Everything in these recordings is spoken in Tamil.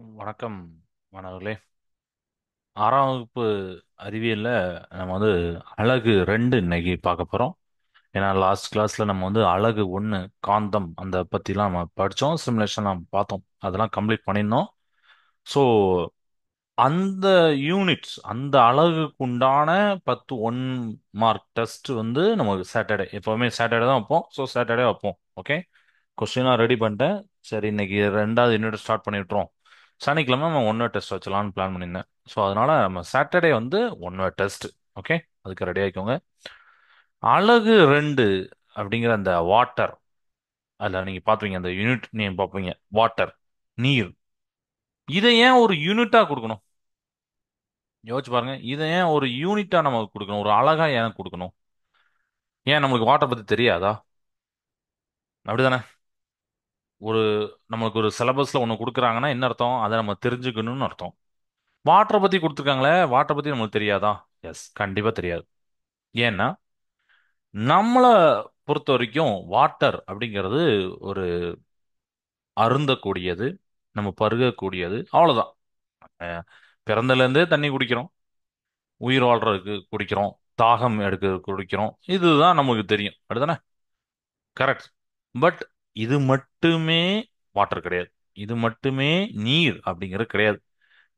வணக்கம் மாணவர்களே. 6ஆம் வகுப்பு அறிவியல்ல நம்ம அழகு 2 இன்னைக்கு பார்க்க போறோம். ஏன்னா லாஸ்ட் கிளாஸ்ல நம்ம அழகு 1 காந்தம் அந்த பத்திலாம் நம்ம படித்தோம், சிமுலேஷன்லாம் பார்த்தோம், அதெல்லாம் கம்ப்ளீட் பண்ணியிருந்தோம். ஸோ அந்த யூனிட்ஸ் அந்த அழகுக்கு உண்டான 10 1 மார்க் டெஸ்ட் நமக்கு சாட்டர்டே, எப்போவுமே சாட்டர்டே தான் வைப்போம். ஸோ சாட்டர்டே வைப்போம். ஓகே, கொஸ்டின்லாம் ரெடி பண்ணிட்டேன். சரி, இன்னைக்கு 2வது யூனிட் ஸ்டார்ட் பண்ணி விட்டுறோம். சனிக்கிழமை நம்ம 1 வேர்ட் டெஸ்ட் வச்சலாம்னு பிளான் பண்ணியிருந்தேன். ஸோ அதனால நம்ம சாட்டர்டே 1 வேர்ட் டெஸ்ட். ஓகே, அதுக்கு ரெடி ஆகிக்கோங்க. அழகு 2 அப்படிங்கிற அந்த வாட்டர், அதில் நீங்கள் பார்த்துவீங்க, அந்த யூனிட் நேம் பார்ப்பீங்க, வாட்டர், நீர். இதை ஏன் ஒரு யூனிட்டா கொடுக்கணும்? யோசிச்சு பாருங்க. இதை ஏன் ஒரு யூனிட்டா நம்ம கொடுக்கணும், ஒரு அழகா ஏன் கொடுக்கணும்? ஏன் நம்மளுக்கு வாட்டர் பத்தி தெரியாதா? அப்படிதானே? ஒரு நம்மளுக்கு ஒரு சிலபஸ்ல ஒன்று கொடுக்குறாங்கன்னா என்ன அர்த்தம்? அதை நம்ம தெரிஞ்சுக்கணும்னு அர்த்தம். வாட்டரை பத்தி கொடுத்துருக்காங்களே, வாட்டரை பத்தி நம்மளுக்கு தெரியாதா? எஸ், கண்டிப்பா தெரியாது. ஏன்னா நம்மளை பொறுத்த வரைக்கும் வாட்டர் அப்படிங்கிறது ஒரு அருந்தக்கூடியது, நம்ம பருகக்கூடியது, அவ்வளவுதான். அஹ் பிறந்தல இருந்தே தண்ணி குடிக்கிறோம், உயிர் வாழ்றதுக்கு குடிக்கிறோம், தாகம் எடுக்க குடிக்கிறோம், இதுதான் நமக்கு தெரியும். அப்படிதானே? கரெக்ட். பட் இது மட்டுமே வாட்டர் கிடையாது. இது மட்டுமே நீர் அப்படிங்கிறது கிடையாது.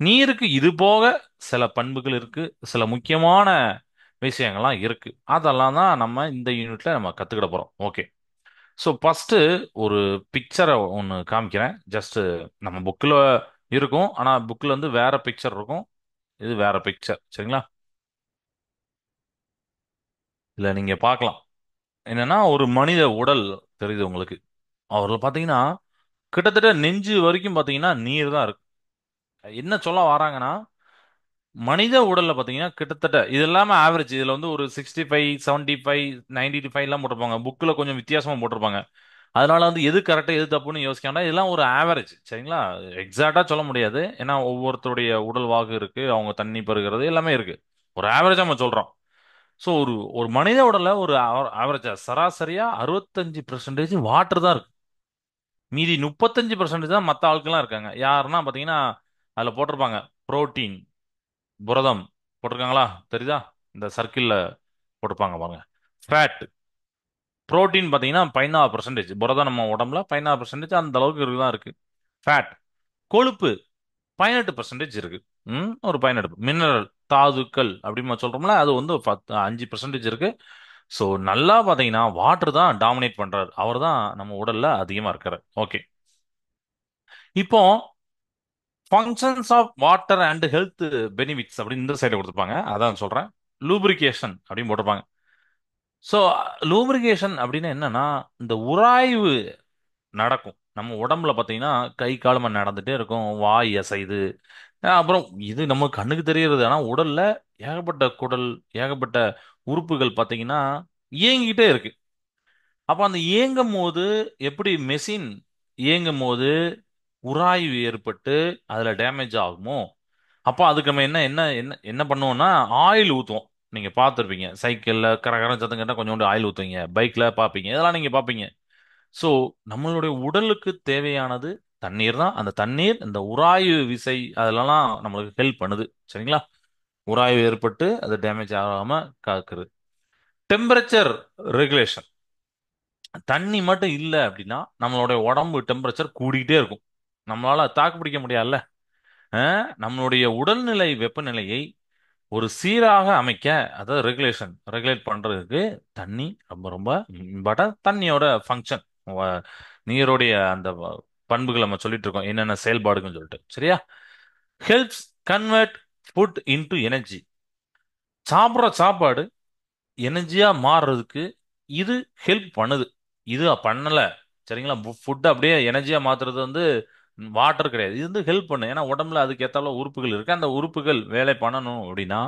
நீருக்கு இது போக சில பண்புகள் இருக்கு, சில முக்கியமான விஷயங்கள்லாம் இருக்கு. அதெல்லாம் தான் நம்ம இந்த யூனிட்ல நம்ம கத்துக்கிட போறோம். ஓகே. ஸோ ஃபர்ஸ்ட் ஒரு பிக்சரை ஒன்று காமிக்கிறேன். ஜஸ்ட் நம்ம புக்கில் இருக்கும், ஆனால் புக்கில் வேற பிக்சர் இருக்கும். இது வேற பிக்சர், சரிங்களா? இல்லை, நீங்க பார்க்கலாம். என்னன்னா ஒரு மனித உடல் தெரியுது உங்களுக்கு. அவர்ல பார்த்தீங்கன்னா கிட்டத்தட்ட நெஞ்சு வரைக்கும் பார்த்தீங்கன்னா நீர் தான் இருக்கு. என்ன சொல்ல வராங்கன்னா, மனித உடல்ல பாத்தீங்கன்னா கிட்டத்தட்ட இது எல்லாமே ஆவரேஜ். இதுல ஒரு 65 75 95 எல்லாம் போட்டிருப்பாங்க. புக்ல கொஞ்சம் வித்தியாசமா போட்டிருப்பாங்க. அதனால எது கரெக்ட் எது தப்புன்னு யோசிக்காம இதெல்லாம் ஒரு ஆவரேஜ், சரிங்களா? எக்ஸாக்டா சொல்ல முடியாது, ஏன்னா ஒவ்வொருத்தருடைய உடல் வாகு இருக்கு, அவங்க தண்ணி பருகிறது எல்லாமே இருக்கு. ஒரு ஆவரேஜா நம்ம சொல்றோம். ஸோ ஒரு ஒரு மனித உடல்ல ஒரு ஆவரேஜா சராசரியா 65% வாட்டர் தான் இருக்கு. மீதி 35% தான் மற்ற ஆட்கள்லாம் இருக்காங்க. யாருன்னா பாத்தீங்கன்னா அதுல போட்டிருப்பாங்க புரோட்டீன், புரதம் போட்டிருக்காங்களா? தெரியுதா? இந்த சர்க்கிள்ல போட்டிருப்பாங்க பாருங்க. ஃபேட், புரோட்டீன் பார்த்தீங்கன்னா 14%, புரதம் நம்ம உடம்புல 14% அந்த அளவுக்கு தான் இருக்கு. ஃபேட், கொழுப்பு 18% இருக்கு. ஒரு 18. மினரல், தாதுக்கள் அப்படின்னு சொல்றோம்ல, அது 5% இருக்கு. ஸோ நல்லா பார்த்தீங்கன்னா வாட்டர் தான் டாமினேட் பண்றாரு. அவர் தான் நம்ம உடல்ல அதிகமா இருக்காரு. ஓகே. இப்போ functions of water and health benefits அப்படின்னு இந்த சைடு கொடுத்துருப்பாங்க, அதான் சொல்றேன். லூப்ரிகேஷன் அப்படின்னு போட்டிருப்பாங்க. ஸோ லூப்ரிகேஷன் அப்படின்னு என்னன்னா, இந்த உராய்வு நடக்கும் நம்ம உடம்புல. பார்த்தீங்கன்னா கை காலமா நடந்துட்டே இருக்கும், வாய் அசைது. அப்புறம் இது நம்ம கண்ணுக்கு தெரியறது, ஆனால் உடல்ல ஏகப்பட்ட குடல், ஏகப்பட்ட உறுப்புகள் பார்த்தீங்கன்னா இயங்கிட்டே இருக்கு. அப்போ அந்த இயங்கும் போது எப்படி மெஷின் இயங்கும் போது உராய்வு ஏற்பட்டு அதுல டேமேஜ் ஆகுமோ, அப்போ அதுக்கு நம்ம என்ன என்ன என்ன என்ன பண்ணுவோம்னா ஆயில் ஊற்றுவோம். நீங்க பார்த்துருப்பீங்க, சைக்கிள்ல கரகர சத்தம் கேட்டால் கொஞ்சோண்டு ஆயில் ஊற்றுவீங்க, பைக்ல பார்ப்பீங்க, இதெல்லாம் நீங்க பார்ப்பீங்க. ஸோ நம்மளுடைய உடலுக்கு தேவையானது தண்ணீர் தான். அந்த தண்ணீர் இந்த உராய்வு விசை அதெல்லாம் நம்மளுக்கு ஹெல்ப் பண்ணுது, சரிங்களா? உராய்வு ஏற்பட்டு அது டேமேஜ் ஆகாம காக்குது. Temperature regulation. தண்ணி மட்டும் இல்லை அப்படின்னா நம்மளுடைய உடம்பு டெம்பரேச்சர் கூடிக்கிட்டே இருக்கும், நம்மளால தாக்கு பிடிக்க முடியாதுல்ல. நம்மளுடைய உடல்நிலை வெப்பநிலையை ஒரு சீராக அமைக்க, அதாவது ரெகுலேட் பண்றதுக்கு தண்ணி ரொம்ப ரொம்ப இம்பார்ட்டன்ட். தண்ணியோட ஃபங்க்ஷன், நீருடைய அந்த பண்புகள் நம்ம சொல்லிட்டு இருக்கோம், என்னென்ன செயல்பாடுகள்னு சொல்லிட்டு, சரியா? Helps convert food into energy. சாப்பிட்ற சாப்பாடு எனர்ஜியா மாறுறதுக்கு இது ஹெல்ப் பண்ணுது. இது பண்ணல, சரிங்களா? ஃபுட் அப்படியே எனர்ஜியா மாத்துறது வாட்டர் கிடையாது. இது ஹெல்ப் பண்ணு, ஏன்னா உடம்புல அதுக்கு ஏத்தால உறுப்புகள் இருக்கு, அந்த உறுப்புகள் வேலை பண்ணணும் அப்படின்னா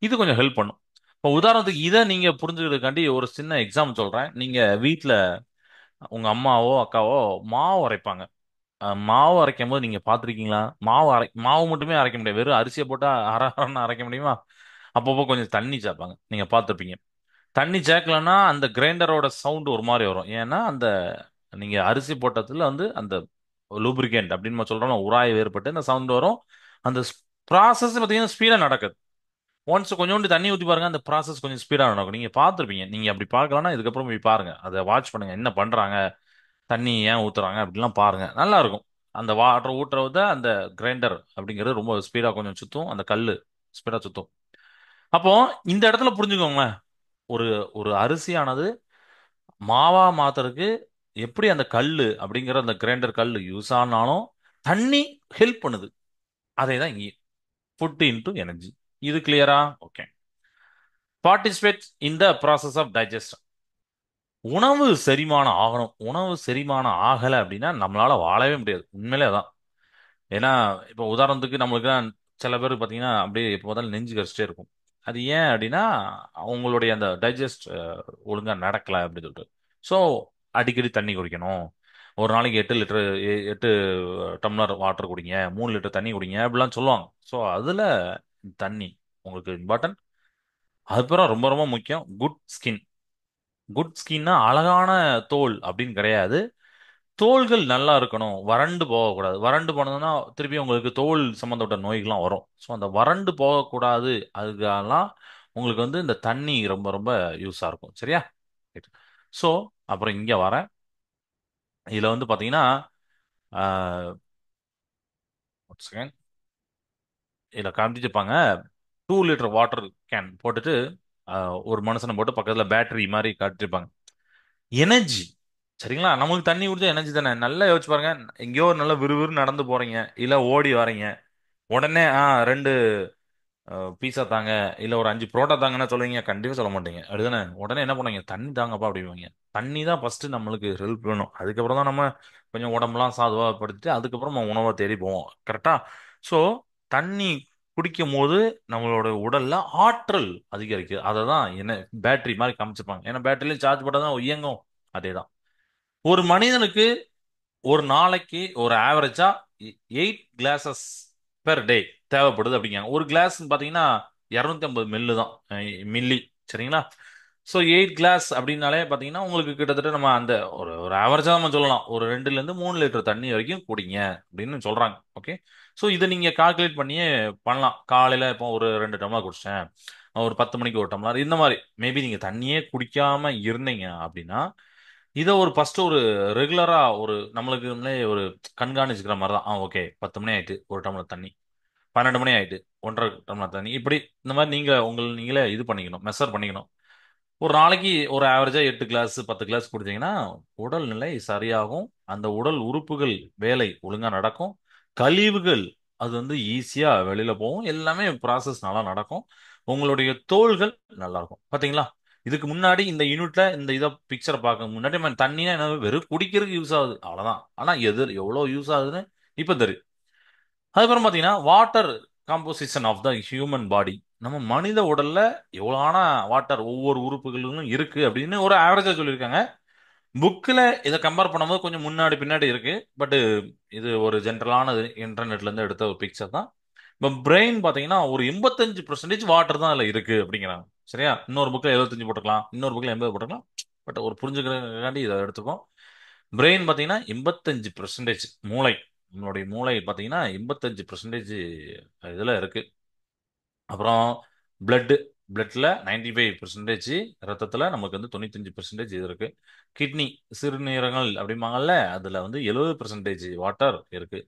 இது கொஞ்சம் ஹெல்ப் பண்ணும். இப்போ உதாரணத்துக்கு இதை நீங்க புரிஞ்சுக்கிறதுக்காண்டி ஒரு சின்ன எக்ஸாம் சொல்றேன். நீங்க வீட்ல உங்க அம்மாவோ அக்காவோ மாவு அரைப்பாங்க. மாவு அரைக்கும் போது நீங்க பார்த்திருக்கீங்களா? மாவு மட்டுமே அரைக்க முடியாது, வெறும் அரிசியை போட்டா அரை அரைன்னு அரைக்க முடியுமா? அப்பப்போ கொஞ்சம் தண்ணி சேர்ப்பாங்க, நீங்க பார்த்திருப்பீங்க. தண்ணி சேர்க்கலன்னா அந்த கிரைண்டரோட சவுண்ட் ஒரு மாதிரி வரும். ஏன்னா அந்த நீங்க அரிசி போட்டதுல அந்த லூப்ரிகேண்ட் அப்படின்னு நம்ம சொல்றோம், உராய் வேறுபட்டு இந்த சவுண்ட் வரும். அந்த ப்ராசஸ் பார்த்தீங்கன்னா ஸ்பீடா நடக்குது. ஒன்ஸ் கொஞ்சோண்டு தண்ணி ஊற்றி பாருங்க, அந்த ப்ராசஸ் கொஞ்சம் ஸ்பீடா நடக்கும். நீங்க பார்த்துருப்பீங்க. நீங்க அப்படி பார்க்கலன்னா இதுக்கப்புறம் போய் பாருங்க, அதை வாட்ச் பண்ணுங்க, என்ன பண்றாங்க, தண்ணி ஏன் ஊத்துறாங்க அப்படிலாம் பாருங்க, நல்லா இருக்கும். அந்த வாட்டர் ஊட்டுறத அந்த கிரைண்டர் அப்படிங்கிறது ரொம்ப ஸ்பீடா கொஞ்சம் சுத்தும், அந்த கல்லு ஸ்பீடா சுத்தும். அப்போ இந்த இடத்துல புரிஞ்சுக்கோங்களேன், ஒரு ஒரு அரிசியானது மாவா மாத்துறதுக்கு எப்படி அந்த கல்லு அப்படிங்கிற அந்த கிரைண்டர் கல்லு யூஸ் ஆனாலும் தண்ணி ஹெல்ப் பண்ணுது. அதே தான் இங்கே, ஃபுட் இன்டு எனர்ஜி. இது கிளியரா? Okay. Participate in the process of digest. உணவு செரிமானம் ஆகணும். உணவு செரிமானம் ஆகலை அப்படின்னா நம்மளால வாழவே முடியாது, உண்மையிலே அதான். ஏன்னா இப்போ உதாரணத்துக்கு நம்மளுக்கு சில பேர் பார்த்தீங்கன்னா அப்படியே எப்போ பார்த்தாலும் நெஞ்சு கரிச்சிட்டே இருக்கும். அது ஏன் அப்படின்னா அவங்களுடைய அந்த டைஜஸ்ட் ஒழுங்கா நடக்கல அப்படின்னு சொல்லிட்டு. ஸோ அடிக்கடி தண்ணி குடிக்கணும். ஒரு நாளைக்கு 8 லிட்டர், 8 டம்ளர் வாட்டர் குடிங்க, 3 லிட்டர் தண்ணி குடிங்க அப்படிலாம் சொல்லுவாங்க. ஸோ அதுல தண்ணி உங்களுக்கு இம்பார்ட்டன்ட். அதுக்கப்புறம் ரொம்ப ரொம்ப முக்கியம் குட் ஸ்கின். குட் ஸ்கின்னா அழகான தோல் அப்படின்னு கிடையாது. தோள்கள் நல்லா இருக்கணும், வறண்டு போகக்கூடாது. வறண்டு போனதுன்னா திருப்பி உங்களுக்கு தோல் சம்மந்தப்பட்ட நோய்கள்லாம் வரும். ஸோ அந்த வறண்டு போகக்கூடாது, அதுக்கெல்லாம் உங்களுக்கு வந்து இந்த தண்ணி ரொம்ப ரொம்ப யூஸாக இருக்கும். சரியா? ஸோ அப்புறம் இங்கே வரேன். இதில் வந்து பார்த்தீங்கன்னா செகண்ட், இதில் காமிச்சிருப்பாங்க 2 லிட்டர் வாட்டர் கேன் போட்டுட்டு ஒரு மனுஷனை போட்டு பக்கத்தில் பேட்டரி மாதிரி காட்டிருப்பாங்க. எனர்ஜி. சரிங்களா? நமக்கு தண்ணி குடிச்சா எனர்ஜி தானே. நல்லா யோசிச்சு பாருங்க. எங்கேயோ ஒரு நல்ல விறுவிறு நடந்து போறீங்க, இல்ல ஓடி வரீங்க, உடனே 2 பீஸா தாங்க, இல்ல ஒரு 5 புரோட்டா தாங்கன்னா சொல்லுவீங்க? கண்டிப்பா சொல்ல மாட்டீங்க, அப்படிதானே? உடனே என்ன பண்ணுவீங்க? தண்ணி தாங்கப்பா அப்படிவீங்க. தண்ணி தான் ஃபர்ஸ்ட் நம்மளுக்கு ஹெல்ப் வேணும். அதுக்கப்புறம் தான் நம்ம கொஞ்சம் உடம்புலாம் சாதுவா படுத்திட்டு அதுக்கப்புறம் நம்ம உணவை தேடி போவோம். கரெக்டா? ஸோ தண்ணி குடிக்கும் போது நம்மளோட உடல்ல ஆற்றல் அதிகரிக்குது. அதை தான் என்ன பேட்டரி மாதிரி காமிச்சிருப்பாங்க. ஏன்னா பேட்டரியில சார்ஜ் போட்டால் தான் இயங்கும். அதேதான். ஒரு மனிதனுக்கு ஒரு நாளைக்கு ஒரு ஆவரேஜா 8 கிளாஸஸ் பெர் டே தேவைப்படுது அப்படிங்காங்க. ஒரு கிளாஸ் பாத்தீங்கன்னா 250 மில்லி தான், மில்லி. சரிங்களா? ஸோ 8 கிளாஸ் அப்படின்னாலே பாத்தீங்கன்னா உங்களுக்கு கிட்டத்தட்ட நம்ம அந்த ஒரு ஒரு ஆவரேஜா நம்ம சொல்லலாம், ஒரு 2ல இருந்து 3 லிட்டர் தண்ணி வரைக்கும் குடிங்க அப்படின்னு சொல்றாங்க. ஓகே. ஸோ இதை நீங்க கால்குலேட் பண்ணியே பண்ணலாம். காலையில இப்போ ஒரு 2 டம்ளர் குடிச்சேன், ஒரு 10 மணிக்கு ஒரு டம்ளர், இந்த மாதிரி மேபி நீங்க தண்ணியே குடிக்காம இருந்தீங்க அப்படின்னா இதை ஒரு ஃபர்ஸ்ட் ஒரு ரெகுலரா ஒரு நம்மளுக்கு ஒரு கண்காணிச்சுக்கிற மாதிரி தான். ஓகே, 10 மணி ஆயிட்டு ஒரு டம்ளர் தண்ணி, 12 மணி ஆயிட்டு 1.5 டம்ளர் தண்ணி, இப்படி இந்த மாதிரி நீங்க நீங்களே இது பண்ணிக்கணும், மெஷர் பண்ணிக்கணும். ஒரு நாளைக்கு ஒரு ஆவரேஜா 8 கிளாஸ் 10 கிளாஸ் குடிச்சீங்கன்னா உடல்நிலை சரியாகும். அந்த உடல் உறுப்புகள் வேலை ஒழுங்கா நடக்கும். கழிவுகள் அது வந்து ஈஸியா வெளியில போகும். எல்லாமே ப்ராசஸ் நல்லா நடக்கும். உங்களுடைய தோள்கள் நல்லா இருக்கும். பாத்தீங்களா? இதுக்கு முன்னாடி இந்த யூனிட்ல இந்த இதை பிக்சரை பார்க்க முன்னாடி நம்ம தண்ணினா என்ன, வெறும் குடிக்கிறதுக்கு யூஸ் ஆகுது அவ்வளவுதான். ஆனா எவ்வளவு யூஸ் ஆகுதுன்னு இப்ப தெரியும். அதுக்கப்புறம் பாத்தீங்கன்னா water composition of the human body. நம்ம மனித உடல்ல எவ்வளவான வாட்டர் ஒவ்வொரு உறுப்புகளிலும் இருக்கு அப்படின்னு ஒரு ஆவரேஜா சொல்லியிருக்காங்க. புக்கில் இதை கம்பேர் பண்ணும்போது கொஞ்சம் முன்னாடி பின்னாடி இருக்கு. பட் இது ஒரு ஜென்ரலான இன்டர்நெட்ல இருந்து எடுத்த ஒரு பிக்சர் தான். இப்போ பிரெயின் பாத்தீங்கன்னா ஒரு 85% வாட்டர் தான் அதுல இருக்கு அப்படிங்கிறாங்க. சரியா? இன்னொரு புக்ல 75 போட்டுக்கலாம், இன்னொரு புக்ல 80 போட்டுக்கலாம். பட் ஒரு புரிஞ்சுக்கிறதுக்காண்டி இதை எடுத்துக்கோம். பிரெயின் பாத்தீங்கன்னா 85% மூளை. நம்மளுடைய மூளை பாத்தீங்கன்னா 85% இதுல இருக்கு. அப்புறம் பிளட் பிளட்ல 95%, ரத்தத்துல நமக்கு வந்து 95% இது இருக்கு. கிட்னி, சிறுநீரகங்கள் அப்படிம்பாங்கல்ல, அதுல வந்து 70% வாட்டர் இருக்கு.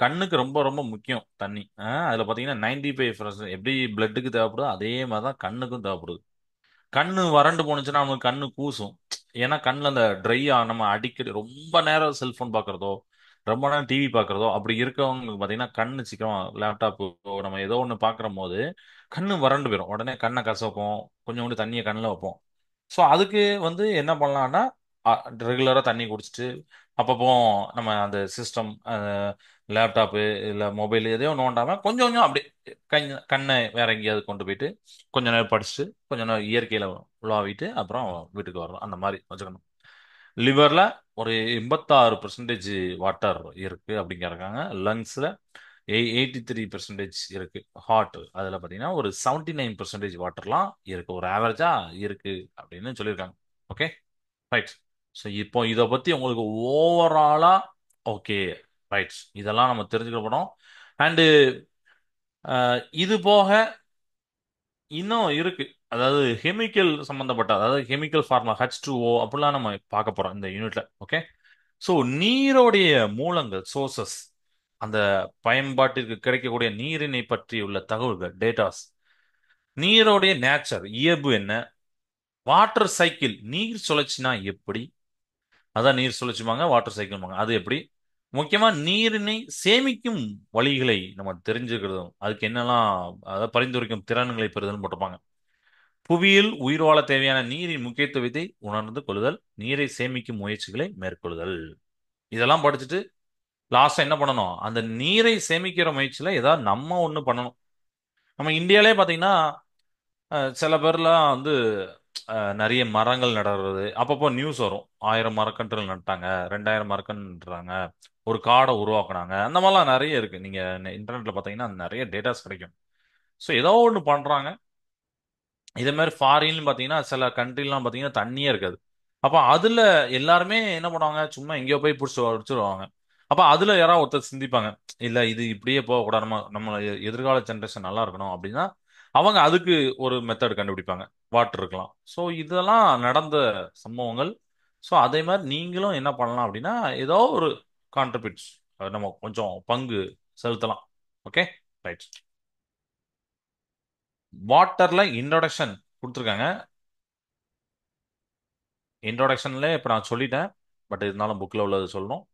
கண்ணுக்கு ரொம்ப ரொம்ப முக்கியம் தண்ணி. அதுல பாத்தீங்கன்னா 95% எப்படி பிளட்டுக்கு தேவைப்படுதோ அதே மாதிரிதான் கண்ணுக்கும் தேவைப்படுது. கண்ணு வறண்டு போனுச்சுன்னா நமக்கு கண்ணு கூசும். ஏன்னா கண்ணுல அந்த ட்ரையா நம்ம அடிக்கடி ரொம்ப நேரம் செல்போன் பார்க்கறதோ, ரொம்ப நேரம் டிவி பார்க்கறதோ அப்படி இருக்கவங்களுக்கு பார்த்தீங்கன்னா கண்ணு சீக்கிரம் லேப்டாப் நம்ம ஏதோ ஒன்று பார்க்குற போது கண்ணு வறண்டு போயிடும். உடனே கண்ணை கசப்போம், கொஞ்சோண்டு தண்ணியை கண்ணில் வைப்போம். ஸோ அதுக்கு வந்து என்ன பண்ணலாம்னா ரெகுலராக தண்ணி குடிச்சிட்டு அப்பப்போ நம்ம அந்த சிஸ்டம், லேப்டாப்பு இல்லை மொபைல் எதையோ நோண்டாம கொஞ்சம் கொஞ்சம் அப்படி கண்ணை வேற எங்கேயாவது கொண்டு போயிட்டு கொஞ்ச நேரம் படிச்சுட்டு கொஞ்ச நேரம் இயற்கையில உலாவிட்டு அப்புறம் வீட்டுக்கு வரணும். அந்த மாதிரி வச்சுக்கணும். லிவர்ல ஒரு 86% வாட்டர் இருக்கு அப்படிங்கிறாங்க. லங்ஸ்ல 83% இருக்கு. ஹார்ட் அதுல பாத்தீங்கன்னா ஒரு 79% வாட்டர்லாம் இருக்கு, ஒரு ஆவரேஜா இருக்கு அப்படின்னு சொல்லியிருக்காங்க. Okay, right. ஸோ இப்போ இதை பத்தி உங்களுக்கு ஓவராலா ஓகே, ரைட். இதெல்லாம் நம்ம தெரிஞ்சுக்க போறோம். அண்டு இது போக இன்னும் இருக்கு. அதாவது கெமிக்கல் சம்பந்தப்பட்ட, அதாவது கெமிக்கல் ஃபார்முலா H2O அப்படிலாம் நம்ம பார்க்க போறோம் இந்த யூனிட்ல. ஓகே. ஸோ நீரோடைய மூலங்கள், சோர்சஸ், அந்த பயன்பாட்டிற்கு கிடைக்கக்கூடிய நீரினை பற்றியுள்ள தகவல்கள், டேட்டாஸ், நீரோடைய நேச்சர், இயல்பு என்ன, வாட்டர் சைக்கிள், நீர் சுழற்சினா எப்படி, அதான் நீர் சுழற்சிமாங்க, வாட்டர் சைக்கிள்மாங்க, அது எப்படி, முக்கியமா நீரினை சேமிக்கும் வழிகளை நம்ம தெரிஞ்சுக்கிறதும், அதுக்கு என்னெல்லாம், அதாவது பரிந்துரைக்கும் திறன்களை பெறுதல் போட்டிருப்பாங்க. புவியில் உயிர் வாழ தேவையான நீரின் முக்கியத்துவத்தை உணர்ந்து கொள்ளுதல், நீரை சேமிக்கும் முயற்சிகளை மேற்கொள்ளுதல். இதெல்லாம் படிச்சுட்டு லாஸ்டா என்ன பண்ணணும்? அந்த நீரை சேமிக்கிற முயற்சியில ஏதாவது நம்ம ஒண்ணு பண்ணணும். நம்ம இந்தியாலே பாத்தீங்கன்னா சில பேர்லாம் வந்து நிறைய மரங்கள் நடுறது அப்பப்போ நியூஸ் வரும். 1000 மரக்கன்றுகள் நட்டாங்க, 2000 மரக்கன்றுறாங்க, ஒரு காடை உருவாக்குனாங்க. அந்த மாதிரிலாம் நிறைய இருக்கு. நீங்க இன்டர்நெட்ல பாத்தீங்கன்னா நிறைய டேட்டாஸ் கிடைக்கும். ஸோ ஏதோ ஒன்று பண்றாங்க. இதே மாதிரி ஃபாரின் பாத்தீங்கன்னா சில கண்ட்ரிலாம் பாத்தீங்கன்னா தண்ணியே இருக்காது. அப்ப அதுல எல்லாருமே என்ன பண்ணுவாங்க? சும்மா எங்கேயோ போய் பிடிச்சி வச்சிருவாங்க. அப்ப அதுல யாராவது ஒருத்தர் சிந்திப்பாங்க, இல்ல இது இப்படியே போகக்கூடாது, நம்ம எதிர்கால ஜெனரேஷன் நல்லா இருக்கணும் அப்படின்னா அவங்க அதுக்கு ஒரு மெத்தட் கண்டுபிடிப்பாங்க. வாட்டர் இருக்கலாம். ஸோ இதெல்லாம் நடந்த சம்பவங்கள். ஸோ அதே மாதிரி நீங்களும் என்ன பண்ணலாம் அப்படின்னா ஏதோ ஒரு கான்ட்ரிபியூட்ஸ், நம்ம கொஞ்சம் பங்கு செலுத்தலாம். Okay, right. வாட்டர்ல இன்ட்ரோடக்ஷன் கொடுத்துருக்காங்க. இன்ட்ரோடக்ஷன்ல இப்ப நான் சொல்லிட்டேன். பட் இருந்தாலும் புக்ல உள்ளது சொல்லணும்.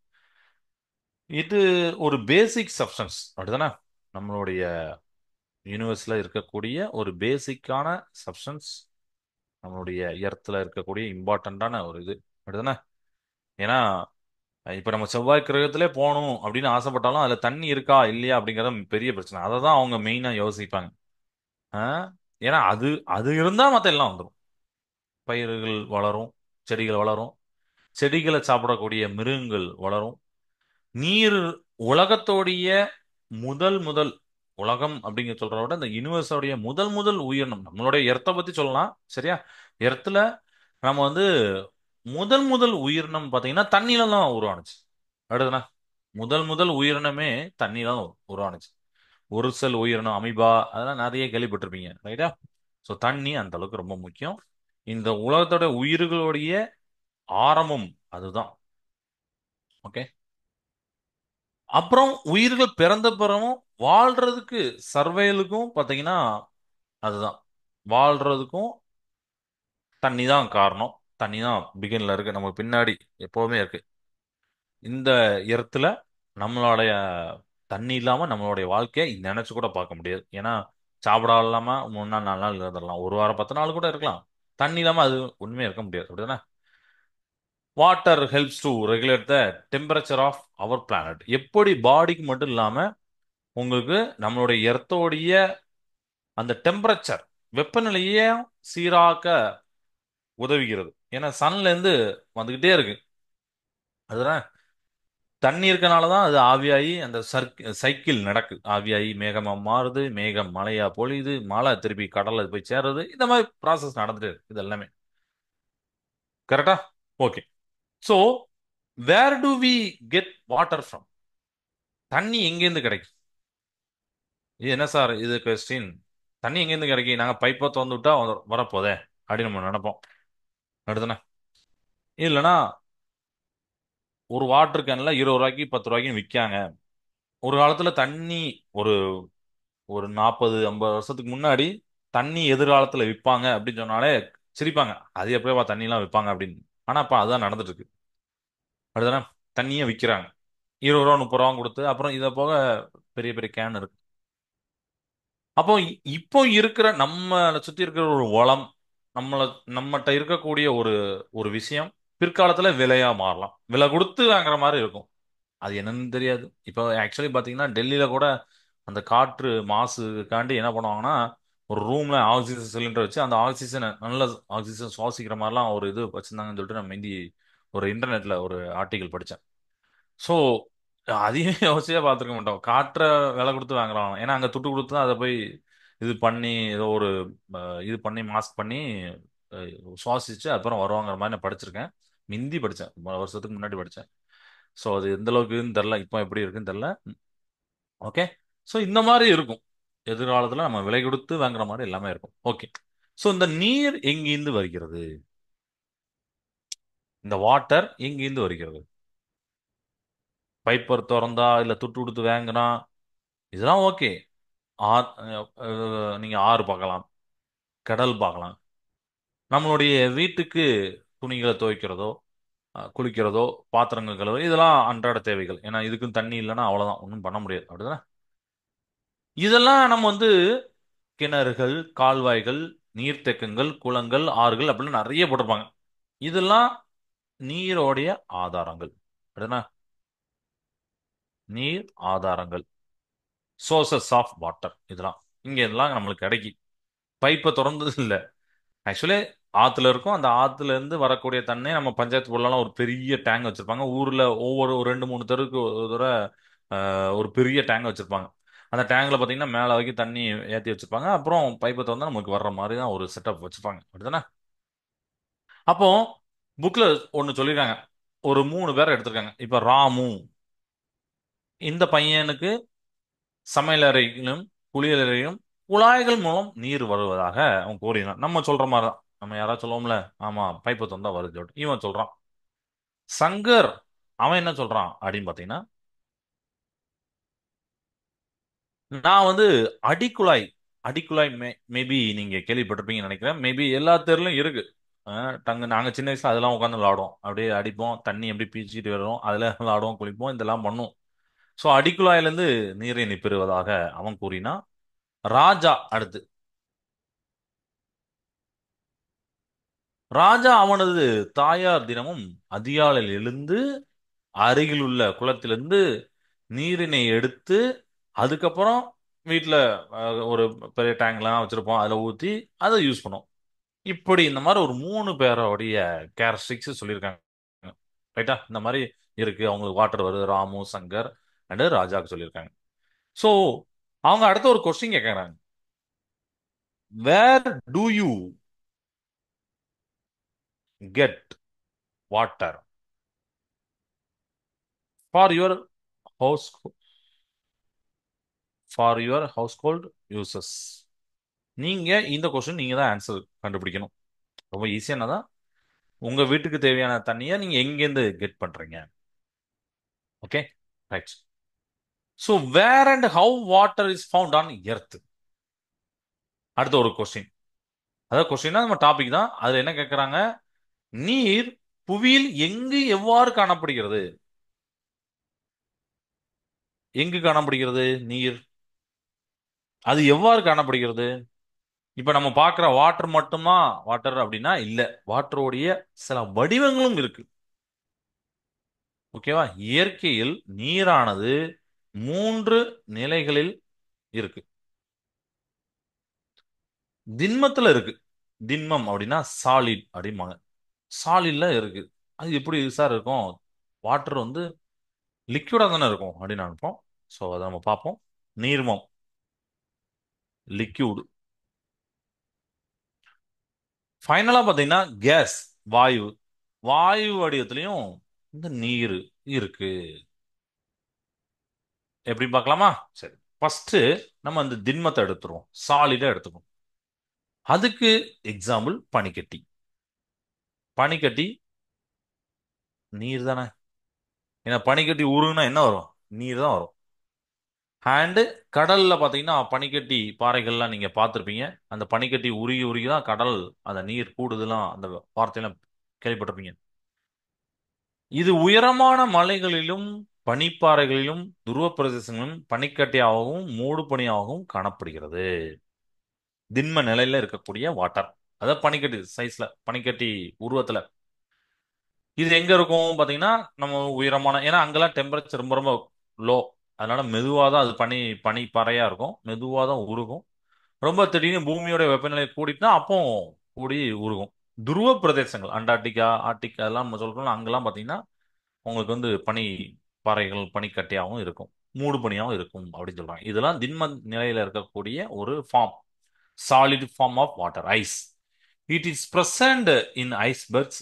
இது ஒரு பேசிக் சப்ஸ்டன்ஸ் அப்படிதானே? நம்மளுடைய யூனிவர்ஸ்ல இருக்கக்கூடிய ஒரு பேசிக்கான சப்ஸ்டன்ஸ், நம்மளுடைய எர்த்ல இருக்கக்கூடிய இம்பார்ட்டண்டான ஒரு இது அப்படிதானே? ஏன்னா இப்ப நம்ம செவ்வாய் கிரகத்திலே போகணும் அப்படின்னு ஆசைப்பட்டாலும் அதுல தண்ணி இருக்கா இல்லையா அப்படிங்கறது பெரிய பிரச்சனை. அதை தான் அவங்க மெயினா யோசிப்பாங்க. ஆ? ஏன்னா அது அது இருந்தா மத்த எல்லாம் வந்துடும். பயிர்கள் வளரும், செடிகள் வளரும், செடிகளை சாப்பிடக்கூடிய மிருகங்கள் வளரும். நீர் உலகத்தோடைய முதல் முதல், உலகம் அப்படிங்க சொல்றத விட இந்த யூனிவர்ஸோடைய முதல் முதல் உயிரினம், நம்மளுடைய எர்த்தை பத்தி சொல்லலாம். சரியா? எர்த்துல நம்ம வந்து முதல் முதல் உயிரினம் பாத்தீங்கன்னா தண்ணியில தான் உருவானுச்சு. அடுதுனா முதல் முதல் உயிரினமே தண்ணியில தான் உருவானுச்சு. ஒரு செல் உயிரினம் அமீபா அதெல்லாம் நிறைய கேள்விப்பட்டிருப்பீங்க, ரைட்டா? ஸோ தண்ணி அந்த அளவுக்கு ரொம்ப முக்கியம். இந்த உலகத்தோட உயிர்களுடைய ஆரம்பம் அதுதான். ஓகே. அப்புறம் உயிர்கள் பிறந்த பிறகும் வாழ்றதுக்கு, சர்வைலுக்கும் பாத்தீங்கன்னா அதுதான், வாழ்றதுக்கும் தண்ணி தான் காரணம். தண்ணி தான் பிகின்ல இருக்கு, நமக்கு பின்னாடி எப்பவுமே இருக்கு. இந்த இடத்துல நம்மளுடைய தண்ணி இல்லாம நம்மளுடைய வாழ்க்கையை நினைச்சு கூட பார்க்க முடியாது. ஏன்னா சாப்பிட இல்லாம 3 நாள் 4 நாள் இருந்துடலாம், ஒரு வாரம் 10 நாள் கூட இருக்கலாம். தண்ணி இல்லாம அது உண்மையா இருக்க முடியாது, அப்படிதானே? Water helps to regulate the temperature of our planet. எப்படி பாடிக்கு மட்டும் இல்லாம உங்களுக்கு நம்மளுடைய எர்த்தோடைய அந்த டெம்பரேச்சர், வெப்பநிலையே சீராக்க உதவுகிறது. ஏன்னா சன்ல இருந்து வந்துகிட்டே இருக்கு. அதுதான் தண்ணி இருக்கனால தான் அது ஆவியாகி அந்த சைக்கிள் நடக்குது. ஆவியாகி மேகமா மாறுது, மேகம் மழையா பொழியுது, மழை திருப்பி கடல்ல போய் சேருது. இந்த மாதிரி ப்ராசஸ் நடந்துட்டு இருக்கு இது எல்லாமே. கரெக்டா? Okay. So where do we get water from? தண்ணி எங்கேருந்து கிடைக்கும்? இது என்ன சார் இது கொஸ்டின்? தண்ணி எங்கேருந்து கிடைக்கும்? நாங்கள் பைப்பை திறந்து விட்டா வரப்போதே அப்படின்னு நம்ம நினைப்போம். அடுத்தன இல்லைன்னா ஒரு வாட்டர் கேன்ல 20 ரூபாய்க்கு 10 ரூபாய்க்கு விற்காங்க. ஒரு காலத்துல தண்ணி ஒரு ஒரு 40 50 வருஷத்துக்கு முன்னாடி தண்ணி எதிர்காலத்துல விற்பாங்க அப்படின்னு சொன்னாலே சிரிப்பாங்க. அது எப்படியப்பா தண்ணி எல்லாம் விற்பாங்க அப்படின்னு. ஆனா அப்ப அதுதான் நடந்துட்டு இருக்கு. அப்படிதானே? தண்ணியே விற்கிறாங்க 20 ரூபா 30 ரூபா கொடுத்து. அப்புறம் இதை போக பெரிய பெரிய கேன் இருக்கு. அப்போ இப்போ இருக்கிற நம்ம சுத்தி இருக்கிற ஒரு வளம், நம்மள நம்மகிட்ட இருக்கக்கூடிய ஒரு ஒரு விஷயம் பிற்காலத்துல விலையா மாறலாம், விலை கொடுத்து வாங்குற மாதிரி இருக்கும். அது என்னன்னு தெரியாது. இப்போ ஆக்சுவலி பாத்தீங்கன்னா டெல்லியில கூட அந்த காற்று மாசுக்காண்டி என்ன பண்ணுவாங்கன்னா ஒரு ரூம்ல ஆக்சிஜன் சிலிண்டர் வச்சு அந்த ஆக்சிஜனை நல்ல ஆக்சிஜன் சுவாசிக்கிற மாதிரிலாம் ஒரு இது வச்சிருந்தாங்கன்னு சொல்லிட்டு நான் முந்தி ஒரு இன்டர்நெட்ல ஒரு ஆர்டிகல் படித்தேன். ஸோ அதையும் யோசிச்சே பார்த்துருக்க மாட்டோம். காற்றை விலை கொடுத்து வாங்குறாங்க. ஏன்னா அங்கே துட்டு கொடுத்து தான் அதை போய் இது பண்ணி ஏதோ ஒரு இது பண்ணி மாஸ்க் பண்ணி சுவாசிச்சு அப்புறம் வருவாங்கிற மாதிரி நான் படிச்சிருக்கேன். மிந்தி படித்தேன், 3 வருஷத்துக்கு முன்னாடி படித்தேன். ஸோ அது எந்த அளவுக்குன்னு தெரில, இப்போ எப்படி இருக்குன்னு தெரில. ஓகே. ஸோ இந்த மாதிரி இருக்கும். எதிர்காலத்தில் நம்ம விலை கொடுத்து வாங்குற மாதிரி எல்லாமே இருக்கும். ஓகே. ஸோ இந்த நீர் எங்கிருந்து வருகிறது? இந்த வாட்டர் எங்கிருந்து வருகிறது? பைப்பர் திறந்தா இல்ல துட்டு கொடுத்து வாங்கினா இதெல்லாம் ஓகே. நீங்க ஆறு பார்க்கலாம், கடல் பார்க்கலாம். நம்மளுடைய வீட்டுக்கு துணிகளை துவைக்கிறதோ, குளிக்கிறதோ, பாத்திரங்கள் கழுவ இதெல்லாம் அன்றாட தேவைகள். ஏன்னா இதுக்கும் தண்ணி இல்லைன்னா அவ்வளவுதான், ஒன்றும் பண்ண முடியாது. அப்படிதானே? இதெல்லாம் நம்ம வந்து கிணறுகள், கால்வாய்கள், நீர்த்தேக்கங்கள், குளங்கள், ஆறுகள் அப்படின்னு நிறைய போட்டிருப்பாங்க. இதெல்லாம் நீரோடைய ஆதாரங்கள். அப்படின்னா நீர் ஆதாரங்கள், சோர்சஸ் ஆஃப் வாட்டர். இதெல்லாம் இங்க இதெல்லாம் நம்மளுக்கு கிடைக்கும். பைப்பை திறந்தது இல்ல. ஆக்சுவலி ஆத்துல இருக்கும். அந்த ஆத்துல இருந்து வரக்கூடிய தண்ணி நம்ம பஞ்சாயத்து போர்டுலாம் ஒரு பெரிய டேங்க் வச்சிருப்பாங்க. ஊர்ல ஒவ்வொரு ஒரு 2 3 தெருக்கு ஒரு தடவை ஒரு பெரிய டேங்க் வச்சிருப்பாங்க. அந்த டேங்க்ல பாத்தீங்கன்னா மேல வரைக்கும் தண்ணி ஏத்தி வச்சிருப்பாங்க. அப்புறம் பைப்பை திறந்தா நமக்கு வர்ற மாதிரி தான் ஒரு செட்டப் வச்சிருப்பாங்க. அப்படிதானே? அப்போ புக்ல ஒன்னு சொல்லிருக்காங்க. ஒரு 3 பேரை எடுத்திருக்காங்க. இப்ப ராமு, இந்த பையனுக்கு சமையலறையிலும் குளியலறையும் குழாய்கள் மூலம் நீர் வருவதாக அவன் கூறினான். நம்ம சொல்ற மாதிரி தான். நம்ம யாராவது சொல்லுவோம்ல, ஆமா பைப்பு திறந்தா வருது சொல்லிட்டு. இவன் சொல்றான். சங்கர் அவன் என்ன சொல்றான் அப்படின்னு பாத்தீங்கன்னா, நான் வந்து அடிக்குழாய் அடிக்குழாய் மேபி நீங்க கேள்விப்பட்டிருப்பீங்கன்னு நினைக்கிறேன். மேபி எல்லா தெருலையும் இருக்கு. நாங்க சின்ன வயசுல அதெல்லாம் உட்காந்து விளாடுவோம். அப்படியே அடிப்போம், தண்ணி எப்படி பீச்சிட்டு வரும், அதுல விளாடுவோம், குளிப்போம், இதெல்லாம் பண்ணுவோம். சோ அடிக்குழாயில இருந்து நீரை நீ பெறுவதாக அவன் கூறினா. ராஜா அடுத்து. ராஜா அவனது தாயார் தினமும் அதிகாலையில் எழுந்து அருகில் உள்ள குளத்திலிருந்து நீரினை எடுத்து, அதுக்கப்புறம் வீட்டில் ஒரு பெரிய டேங்க்லாம் வச்சிருப்போம், அதில் ஊற்றி அதை யூஸ் பண்ணுவோம். இப்படி இந்த மாதிரி ஒரு 3 பேரோடைய கேரக்டரிஸ்டிக்ஸ் சொல்லியிருக்காங்க. ரைட்டா? இந்த மாதிரி இருக்கு. அவங்களுக்கு வாட்டர் வருது. ராமு, சங்கர் அண்ட் ராஜாக்கு சொல்லியிருக்காங்க. ஸோ அவங்க அடுத்த ஒரு கொஸ்டின் கேட்கறாங்க. Where do you get water for your house for your household uses? நீங்க இந்த கொஸ்டின் நீங்க தான் ஆன்சர் கண்டுபிடிக்கணும். ரொம்ப ஈஸியானதான். உங்க வீட்டுக்கு தேவையான தண்ணியை நீங்க எங்கேருந்து கெட் பண்றீங்க? Okay, right. So where and how water is found on earth? அடுத்த ஒரு கொஸ்டின். அதாவது கொஸ்டின்னா நம்ம டாபிக் தான். அதுல என்ன கேட்கறாங்க? நீர் புவியில் எங்கு எவ்வாறு காணப்படுகிறது? எங்கு காணப்படுகிறது நீர்? அது எவ்வாறு காணப்படுகிறது? இப்ப நம்ம பார்க்குற வாட்டர் மட்டுமா வாட்டர் அப்படின்னா இல்ல. வாட்டருடைய சில வடிவங்களும் இருக்கு. ஓகேவா? இயற்கையில் நீரானது 3 நிலைகளில் இருக்கு. திண்மத்துல இருக்கு. திண்மம் அப்படின்னா சாலிட் அப்படிம்பாங்க. சாலிட்ல இருக்கு. அது எப்படி சார் இருக்கும்? வாட்டர் வந்து லிக்விடா தானே இருக்கும் அப்படின்னு நினைப்போம். ஸோ அதை நம்ம பார்ப்போம். நீர்மம், லிக்யூட். ஃபைனலா பார்த்தீங்கன்னா கேஸ், வாயு. வாயு வடிவத்திலையும் இந்த நீர் இருக்கு. எப்படி பார்க்கலாமா? சரி. ஃபர்ஸ்ட் நம்ம அந்த திண்மத்தை எடுத்துருவோம், சாலிடா எடுத்துக்குவோம். அதுக்கு எக்ஸாம்பிள் பனிக்கட்டி. பனிக்கட்டி நீர் தானே. ஏன்னா பனிக்கட்டி உருகுனா என்ன வரும்? நீர் தான் வரும். அண்டு கடல்ல பாத்தீங்கன்னா பனிக்கட்டி பாறைகள்லாம் நீங்க பார்த்திருப்பீங்க. அந்த பனிக்கட்டி உருகி உருகி தான் கடல் அந்த நீர் கூடுதலாம் அந்த வார்த்தையெல்லாம் கேள்விப்பட்டிருப்பீங்க. இது உயரமான மலைகளிலும் பனிப்பாறைகளிலும் துருவ பிரதேசங்களிலும் பனிக்கட்டியாகவும் மூடு பனியாகவும் காணப்படுகிறது. திண்ம நிலையில இருக்கக்கூடிய வாட்டர். அதாவது பனிக்கட்டி சைஸ்ல, பனிக்கட்டி உருவத்துல. இது எங்க இருக்கும் பாத்தீங்கன்னா, நம்ம உயரமான, ஏன்னா அங்கெல்லாம் டெம்பரேச்சர் ரொம்ப ரொம்ப லோ. அதனால மெதுவாக தான் அது பனி பாறையா இருக்கும். மெதுவாக தான் உருகும். ரொம்ப திடீர்னு பூமியோட வெப்பநிலை கூடிட்டுனா அப்போ கூடி உருகும். துருவ பிரதேசங்கள் அண்டார்டிகா, ஆர்டிக் அதெல்லாம் நம்ம சொல்றோம். அங்கெல்லாம் பாத்தீங்கன்னா உங்களுக்கு வந்து பனி பாறைகள் பனிக்கட்டியாகவும் இருக்கும், மூடு பனியாகவும் இருக்கும் அப்படின்னு சொல்றாங்க. இதெல்லாம் திண்ம நிலையில இருக்கக்கூடிய ஒரு form, solid form of water, ice. It is present in icebergs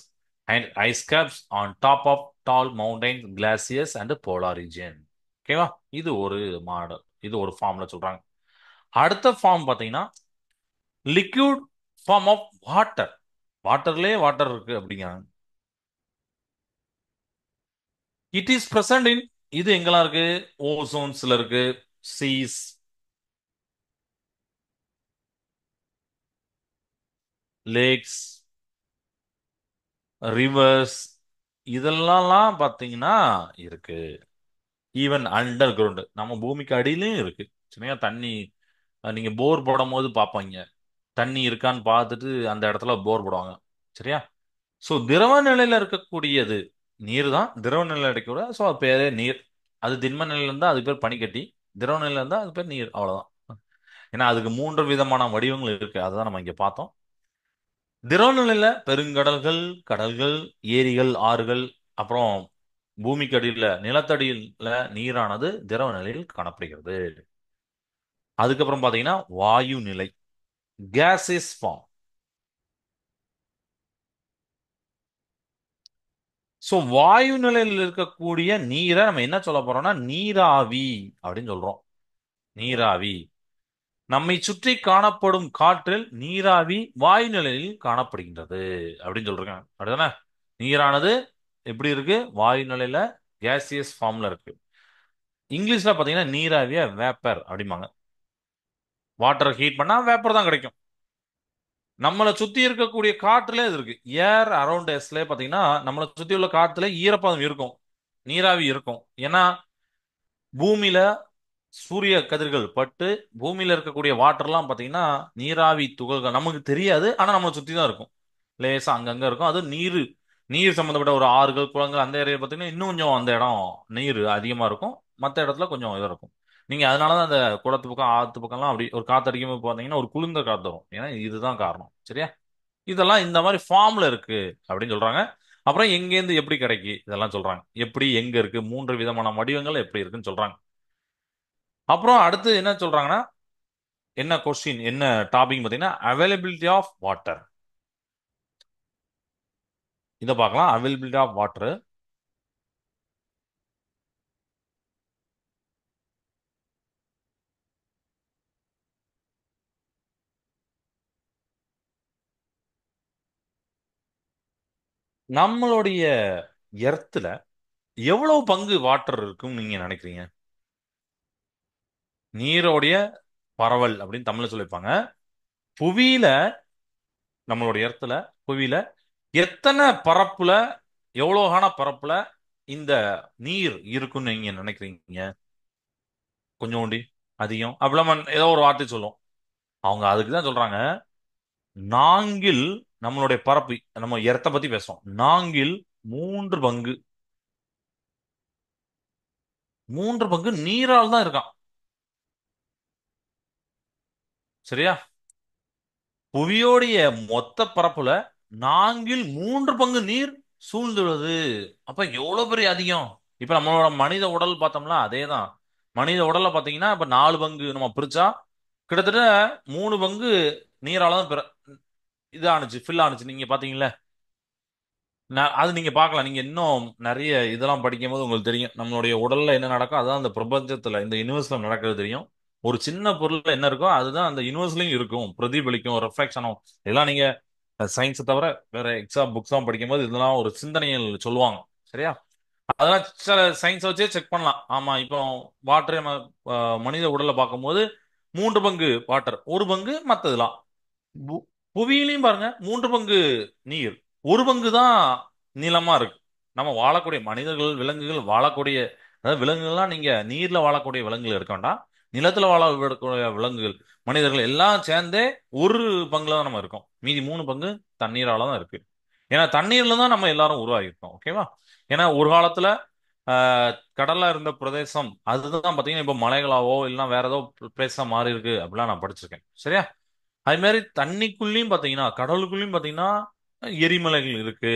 and ice caps on top of tall mountains glaciers and polar region. ஓகேவா? இது ஒரு மாடல், இது ஒரு ஃபார்ம்ல சொல்றாங்க. அடுத்த ஃபார்ம் பாத்தீங்கன்னா லிக்விட் ஃபார்ம் ஆஃப் வாட்டர். வாட்டர்லயே வாட்டர் இருக்கு அப்படிங்கிறாங்க. இட் இஸ் பிரசன்ட் இன், இது எங்கெல்லாம் இருக்கு? ஓசோன்ஸ்ல இருக்கு, சீஸ், லேக்ஸ், ரிவர்ஸ், இதெல்லாம் பாத்தீங்கன்னா இருக்கு. ஈவன் அண்டர் கிரவுண்ட், நம்ம பூமிக்கு அடியிலயும் இருக்கு. சரியா? தண்ணி நீங்க போர் போடும் போது பார்ப்பாங்க, தண்ணி இருக்கான்னு பார்த்துட்டு அந்த இடத்துல போர் போடுவாங்க. சரியா? சோ திரவ நிலையில இருக்கக்கூடியது நீர் தான். திரவ நிலையில இருக்கக்கூட சோ அது பேரே நீர். அது திண்ம நிலையில இருந்தா அது பேர் பனிக்கட்டி, திரவ நிலையில இருந்தா அது பேர் நீர், அவ்வளவுதான். ஏன்னா அதுக்கு மூன்று விதமான வடிவங்கள் இருக்கு, அதுதான் நம்ம இங்க பார்த்தோம். திரவ நிலையில பெருங்கடல்கள், கடல்கள், ஏரிகள், ஆறுகள், அப்புறம் பூமிக்கு அடியில நிலத்தடியில நீரானது திரவ நிலையில் காணப்படுகிறது. அதுக்கப்புறம் பாத்தீங்கன்னா வாயு நிலை, கேசஸ் ஃபார்ம். சோ வாயு நிலையில் இருக்கக்கூடிய நீரை நம்ம என்ன சொல்ல போறோம்னா நீராவி அப்படின்னு சொல்றோம். நீராவி. நம்மை சுற்றி காணப்படும் காற்றில் நீராவி வாயு நிலையில் காணப்படுகின்றது அப்படின்னு சொல்றாங்க. அப்படிதானே? நீரானது எப்படி இருக்கு? வாயு நிலையில கேசியஸ் ஃபார்ம்ல இருக்கு. இங்கிலீஷ்ல பாத்தீங்கன்னா நீராவிய வேப்பர் அப்படிம்பாங்க. வாட்டரை ஹீட் பண்ணா வேப்பர் தான் கிடைக்கும். நம்மளை சுத்தி இருக்கக்கூடிய காற்றுல இது இருக்கு. ஏர் அரௌண்ட் எஸ்ல பாத்தீங்கன்னா நம்மளை சுத்தி உள்ள காற்றுல ஈரப்பதம் இருக்கும், நீராவி இருக்கும். ஏன்னா பூமியில சூரிய கதிர்கள் பட்டு பூமியில இருக்கக்கூடிய வாட்டர்லாம் பாத்தீங்கன்னா நீராவி துகள்கள் நமக்கு தெரியாது, ஆனா நம்மளை சுத்தி தான் இருக்கும். லேசா அங்கங்க இருக்கும். அது நீர், நீர் சம்பந்தப்பட்ட ஒரு ஆறுகள், குளங்கள், அந்த ஏரியா பாத்தீங்கன்னா இன்னும் கொஞ்சம் அந்த இடம் நீர் அதிகமா இருக்கும். மற்ற இடத்துல கொஞ்சம் இதா இருக்கும். நீங்க அதனாலதான் அந்த குளத்து பக்கம் ஆத்து பக்கம்லாம் அப்படி ஒரு காத்து அடிக்கும் போது பாத்தீங்கன்னா ஒரு குளிர்ந்த காத்து வரும். ஏன்னா இதுதான் காரணம். சரியா? இதெல்லாம் இந்த மாதிரி ஃபார்ம்ல இருக்கு அப்படின்னு சொல்றாங்க. அப்புறம் எங்கேருந்து எப்படி கிடைக்கு இதெல்லாம் சொல்றாங்க. எப்படி எங்க இருக்கு, மூன்று விதமான வடிவங்கள் எப்படி இருக்குன்னு சொல்றாங்க. அப்புறம் அடுத்து என்ன சொல்றாங்கன்னா, என்ன கொஸ்டின், என்ன டாபிக் பாத்தீங்கன்னா அவைலபிலிட்டி ஆஃப் வாட்டர். இதை பார்க்கலாம். Availability of water. நம்மளுடைய எர்த்துல எவ்வளவு பங்கு வாட்டர் இருக்குன்னு நீங்க நினைக்கிறீங்க? நீரோடைய பரவல் அப்படின்னு தமிழ்ல சொல்லியிருப்பாங்க. புவியில, நம்மளுடைய எர்த்துல, புவியில எத்தனை பரப்புல, எவ்வளவுகான பரப்புல இந்த நீர் இருக்குன்னு நீங்க நினைக்கிறீங்க? கொஞ்சோண்டி, அதிகம், அப்படிலாம் ஏதோ ஒரு வார்த்தை சொல்லும். அவங்க அதுக்கு தான் சொல்றாங்க, நான்கில், நம்மளுடைய பரப்பு, நம்ம எர்த்த பத்தி பேசுறோம், நான்கில் மூன்று பங்கு, மூன்று பங்கு நீரால் தான் இருக்கான். சரியா? புவியோடைய மொத்த பரப்புல நான்கில் மூன்று பங்கு நீர் சூழ்ந்துள்ளது. அப்ப எவ்வளவு பெரிய அதிகம்! இப்ப நம்மளோட மனித உடல் பார்த்தோம்னா அதேதான். மனித உடல்ல பாத்தீங்கன்னா இப்ப நாலு பங்கு நம்ம பிரிச்சா கிட்டத்தட்ட மூணு பங்கு நீரால தான் இது ஆணுச்சு, ஃபில் ஆணுச்சு. நீங்க பாத்தீங்களா? அது நீங்க பார்க்கலாம். நீங்க இன்னும் நிறைய இதெல்லாம் படிக்கும் போது உங்களுக்கு தெரியும் நம்மளுடைய உடல்ல என்ன நடக்கும். அதான் அந்த பிரபஞ்சத்துல, இந்த யூனிவர்ஸ்ல நடக்கிறது தெரியும். ஒரு சின்ன பொருள்ல என்ன இருக்கோ அதுதான் அந்த யூனிவர்ஸ்லயும் இருக்கும், பிரதிபலிக்கும், ரிஃப்ளெக்ஷனும். இதெல்லாம் நீங்க சயின்ஸ் தவிர வேற எக்ஸாம் புக்ஸாம் படிக்கும்போது இதெல்லாம் ஒரு சிந்தனைகள் சொல்லுவாங்க. சரியா? அதெல்லாம் சில சயின்ஸ் வச்சே செக் பண்ணலாம். ஆமா, இப்போ வாட்டர் மனித உடல்ல பார்க்கும்போது மூன்று பங்கு வாட்டர், ஒரு பங்கு மத்ததெல்லாம். புவியிலையும் பாருங்க, மூன்று பங்கு நீர், ஒரு பங்கு தான் நிலமா இருக்கு. நம்ம வாழக்கூடிய மனிதர்கள், விலங்குகள் வாழக்கூடிய, அதாவது விலங்குகள்லாம் நீங்க நீர்ல வாழக்கூடிய விலங்குகள் இருக்க வேண்டாம், நிலத்துல வாழக்கூடிய விலங்குகள், மனிதர்கள் எல்லாம் சேர்ந்தே ஒரு பங்குல தான் நம்ம இருக்கோம். மீதி மூணு பங்கு தண்ணீரால தான் இருக்கு. ஏன்னா தண்ணீர்ல தான் நம்ம எல்லாரும் உருவாகிருக்கோம். ஓகேவா? ஏன்னா ஒரு காலத்துல கடல்ல இருந்த பிரதேசம் அதுதான் பாத்தீங்கன்னா இப்ப மலைகளாவோ இல்லைன்னா வேற ஏதோ பிரதேசம் மாறி இருக்கு அப்படிலாம் நான் படிச்சிருக்கேன். சரியா? அது மாதிரி தண்ணிக்குள்ளேயும் பாத்தீங்கன்னா, கடலுக்குள்ளேயும் பாத்தீங்கன்னா எரிமலைகள் இருக்கு,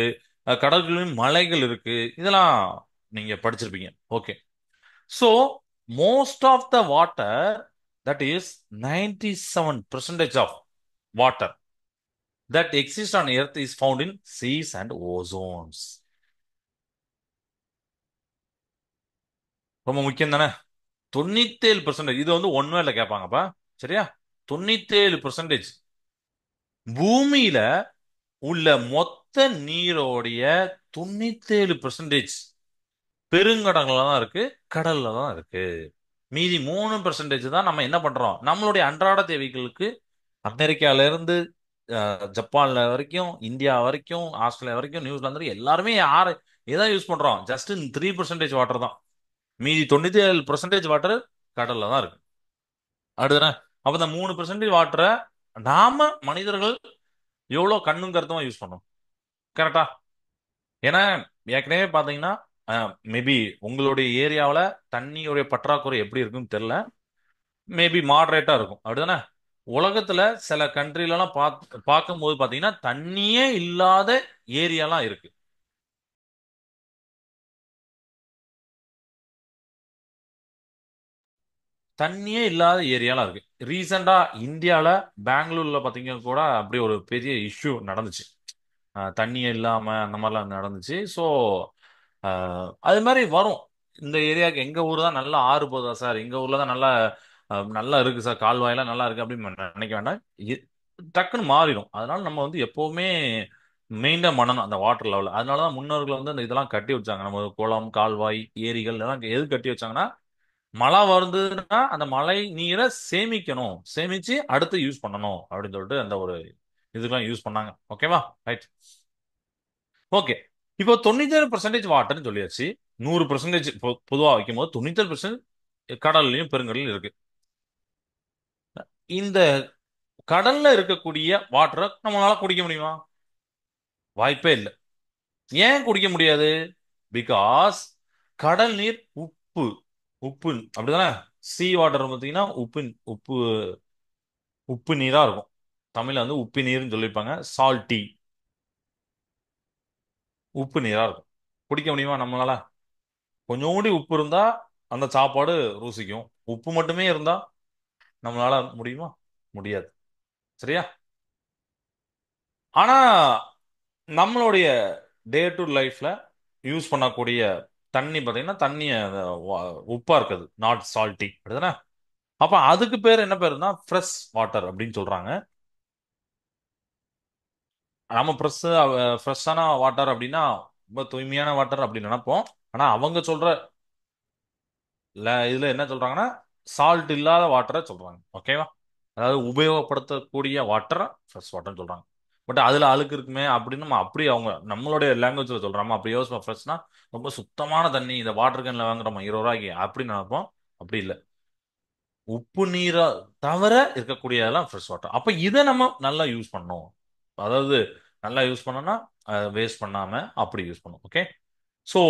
கடலுக்குள்ளேயும் மலைகள் இருக்கு. இதெல்லாம் நீங்க படிச்சிருப்பீங்க. Okay. So most of the water, that is 97% of water, that exist on earth is found in seas and ozones. ரொம்ப முக்கியம் தானே? 97% இது வந்து ஒன் வேர்ல கேட்பாங்கப்பா. சரியா? 97% பூமியில உள்ள மொத்த நீரோடைய 97% பெருங்கடல்ல தான் இருக்கு, கடல்ல தான் இருக்கு. மீதி 3% தான் நம்ம என்ன பண்றோம், நம்மளுடைய அன்றாட தேவைகளுக்கு அமெரிக்கால இருந்து ஜப்பான்ல வரைக்கும், இந்தியா வரைக்கும், ஆஸ்திரேலியா வரைக்கும், நியூசிலாந்து வரைக்கும் எல்லாருமே யாரு எதை யூஸ் பண்றோம்? ஜஸ்ட் 3% வாட்டர் தான். மீதி 97% வாட்டர் கடல்ல தான் இருக்கு. அடுத்தன அப்ப இந்த 3% வாட்டரை நாம மனிதர்கள் எவ்வளவு கண்ணும் கருத்துமா யூஸ் பண்ணோம்? கரெக்டா? ஏன்னா ஏற்கனவே பாத்தீங்கன்னா மேபி உங்களுடைய ஏரியாவுல தண்ணியுடைய பற்றாக்குறை எப்படி இருக்குன்னு தெரியல. மேபி மாடரேட்டா இருக்கும். அப்படிதானே? உலகத்துல சில கண்ட்ரிலலாம் பார்க்கும்போது பாத்தீங்கன்னா தண்ணியே இல்லாத ஏரியாலாம் இருக்கு. தண்ணியே இல்லாத ஏரியாலாம் இருக்கு. ரீசெண்டா இந்தியால பெங்களூர்ல பாத்தீங்கன்னா கூட அப்படி ஒரு பெரிய இஷ்யூ நடந்துச்சு. தண்ணியே இல்லாம அந்த மாதிரிலாம் நடந்துச்சு. ஸோ அது மாதிரி வரும். இந்த ஏரியாவுக்கு எங்க ஊர் தான் நல்லா ஆறு போதா சார், எங்க ஊர்ல தான் நல்லா நல்லா இருக்கு சார், கால்வாயெல்லாம் நல்லா இருக்கு அப்படின்னு நினைக்க வேண்டாம். இ- டக்குன்னு மாறிடும். அதனால நம்ம வந்து எப்பவுமே மெயின்டைன் பண்ணணும் அந்த வாட்டர் லெவல். அதனாலதான் முன்னோர்கள் வந்து அந்த இதெல்லாம் கட்டி வச்சாங்க. நம்ம குளம், கால்வாய், ஏரிகள் எல்லாம் எது கட்டி வச்சாங்கன்னா, மழை வருதுன்னா அந்த மழை நீரை சேமிக்கணும், சேமிச்சு அடுத்து யூஸ் பண்ணணும் அப்படின்னு சொல்லிட்டு அந்த ஒரு இதுக்கெல்லாம் யூஸ் பண்ணாங்க. ஓகேவா? ரைட். ஓகே. இப்போ 97% வாட்டர்னு சொல்லியாச்சு. 100% பொதுவா வைக்கும்போது 97% கடல்லையும் பெருங்கடலையும் இருக்கு. இந்த கடல்ல இருக்கக்கூடிய வாட்டரை நம்மளால குடிக்க முடியுமா? வாய்ப்பே இல்லை. ஏன் குடிக்க முடியாது? பிகாஸ் கடல் நீர் உப்பு. உப்பு அப்படிதானே? சீ வாட்டர் பார்த்தீங்கன்னா உப்பு. உப்பு உப்பு நீரா இருக்கும். தமிழ்ல வந்து உப்பு நீர்னு சொல்லியிருப்பாங்க. சால்ட்டி. உப்பு நீரா இருக்கும். குடிக்க முடியுமா நம்மளால? கொஞ்சோண்டி உப்பு இருந்தா அந்த சாப்பாடு ருசிக்கும். உப்பு மட்டுமே இருந்தா நம்மளால முடியுமா? முடியாது. சரியா? ஆனா நம்மளுடைய டே டு லைஃப்ல யூஸ் பண்ணக்கூடிய தண்ணி பார்த்தீங்கன்னா தண்ணி உப்பா இருக்குது, நாட் சால்ட்டி. அப்படிதானே? அப்ப அதுக்கு பேர் என்ன பேருன்னா ஃப்ரெஷ் வாட்டர் அப்படின்னு சொல்றாங்க. நம்ம ஃப்ரெஷ்ஷான வாட்டர் அப்படின்னா ரொம்ப தூய்மையான வாட்டர் அப்படின்னு நினைப்போம். ஆனா அவங்க சொல்ற இதுல என்ன சொல்றாங்கன்னா சால்ட் இல்லாத வாட்டரை சொல்றாங்க. ஓகேவா? அதாவது உபயோகப்படுத்தக்கூடிய வாட்டரை ஃப்ரெஷ் வாட்டர்னு சொல்றாங்க. பட் அதுல அழுக்கு இருக்குமே அப்படின்னு நம்ம அப்படி அவங்க நம்மளுடைய லாங்குவேஜ்ல சொல்றாம அப்படி யோசிப்போம். ஃப்ரெஷ்னா ரொம்ப சுத்தமான தண்ணி, இந்த வாட்டர் கேன்ல வாங்குறோமா 20 ரூபாய்க்கு அப்படின்னு நினைப்போம். அப்படி இல்லை. உப்பு நீரை தவிர இருக்கக்கூடியதெல்லாம் ஃப்ரெஷ் வாட்டர். அப்ப இதை நம்ம நல்லா யூஸ் பண்ணணும். அதாவது நல்லா யூஸ் பண்ணோம்னா வேஸ்ட் பண்ணாம அப்படி யூஸ் பண்ணணும். ஓகே. ஸோ